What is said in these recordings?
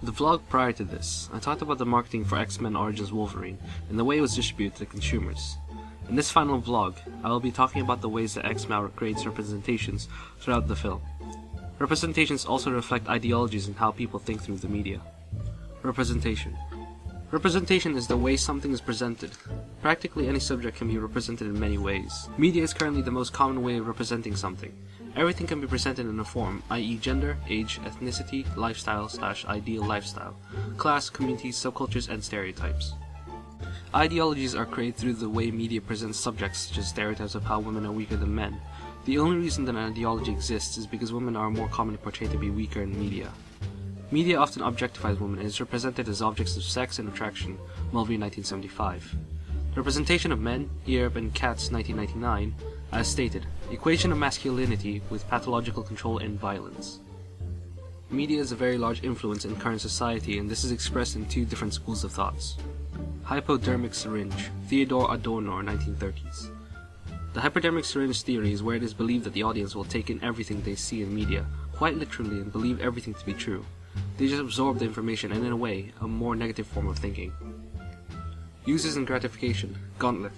The vlog prior to this, I talked about the marketing for X-Men Origins Wolverine and the way it was distributed to consumers. In this final vlog, I will be talking about the ways that X-Men creates representations throughout the film. Representations also reflect ideologies and how people think through the media. Representation. Representation is the way something is presented. Practically any subject can be represented in many ways. Media is currently the most common way of representing something. Everything can be presented in a form, i.e. gender, age, ethnicity, lifestyle/ideal lifestyle, class, communities, subcultures, and stereotypes. Ideologies are created through the way media presents subjects such as stereotypes of how women are weaker than men. The only reason that an ideology exists is because women are more commonly portrayed to be weaker in media. Media often objectifies women and is represented as objects of sex and attraction, Mulvey 1975. The representation of men, Europe and Katz 1999, as stated, equation of masculinity with pathological control and violence. Media is a very large influence in current society, and this is expressed in two different schools of thoughts. Hypodermic syringe, Theodore Adorno, 1930s. The hypodermic syringe theory is where it is believed that the audience will take in everything they see in media, quite literally, and believe everything to be true. They just absorb the information and, in a way, a more negative form of thinking. Uses and gratification, Gauntlet.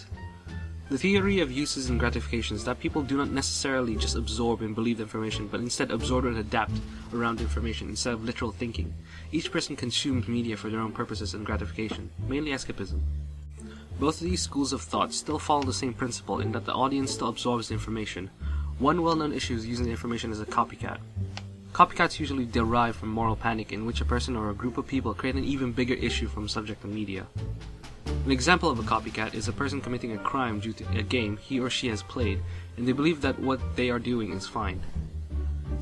The theory of uses and gratification is that people do not necessarily just absorb and believe the information, but instead absorb and adapt around information instead of literal thinking. Each person consumes media for their own purposes and gratification, mainly escapism. Both of these schools of thought still follow the same principle in that the audience still absorbs the information. One well-known issue is using the information as a copycat. Copycats usually derive from moral panic, in which a person or a group of people create an even bigger issue from subject of media. An example of a copycat is a person committing a crime due to a game he or she has played, and they believe that what they are doing is fine.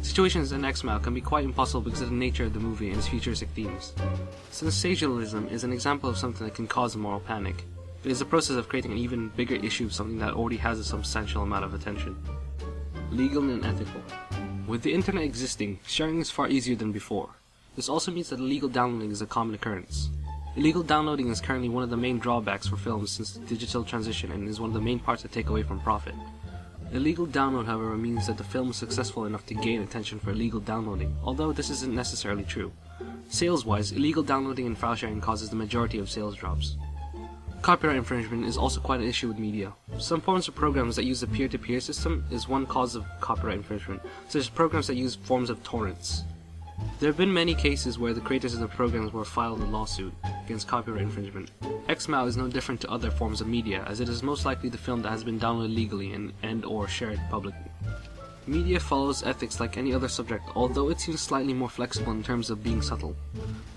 Situations in X-Men can be quite impossible because of the nature of the movie and its futuristic themes. Sensationalism is an example of something that can cause a moral panic. It is a process of creating an even bigger issue of something that already has a substantial amount of attention. Legal and ethical. With the internet existing, sharing is far easier than before. This also means that illegal downloading is a common occurrence. Illegal downloading is currently one of the main drawbacks for films since the digital transition and is one of the main parts that take away from profit. Illegal download, however, means that the film is successful enough to gain attention for illegal downloading, although this isn't necessarily true. Sales-wise, illegal downloading and file sharing causes the majority of sales drops. Copyright infringement is also quite an issue with media. Some forms of programs that use a peer-to-peer system is one cause of copyright infringement, such as programs that use forms of torrents. There have been many cases where the creators of the programs were filed a lawsuit against copyright infringement. X-Men is no different to other forms of media, as it is most likely the film that has been downloaded legally and or shared publicly. Media follows ethics like any other subject, although it seems slightly more flexible in terms of being subtle.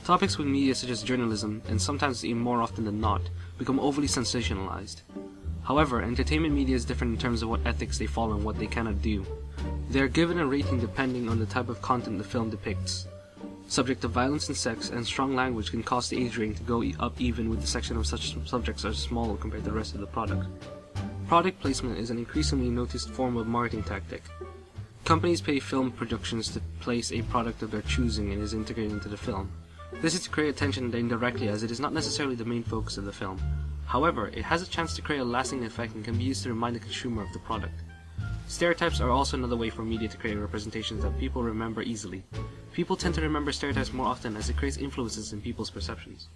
Topics with media such as journalism, and sometimes even more often than not, become overly sensationalized. However, entertainment media is different in terms of what ethics they follow and what they cannot do. They are given a rating depending on the type of content the film depicts. Subject to violence and sex and strong language can cause the age rating to go up even with the section of such subjects are small compared to the rest of the product. Product placement is an increasingly noticed form of marketing tactic. Companies pay film productions to place a product of their choosing and is integrated into the film. This is to create attention indirectly, as it is not necessarily the main focus of the film. However, it has a chance to create a lasting effect and can be used to remind the consumer of the product. Stereotypes are also another way for media to create representations that people remember easily. People tend to remember stereotypes more often as it creates influences in people's perceptions.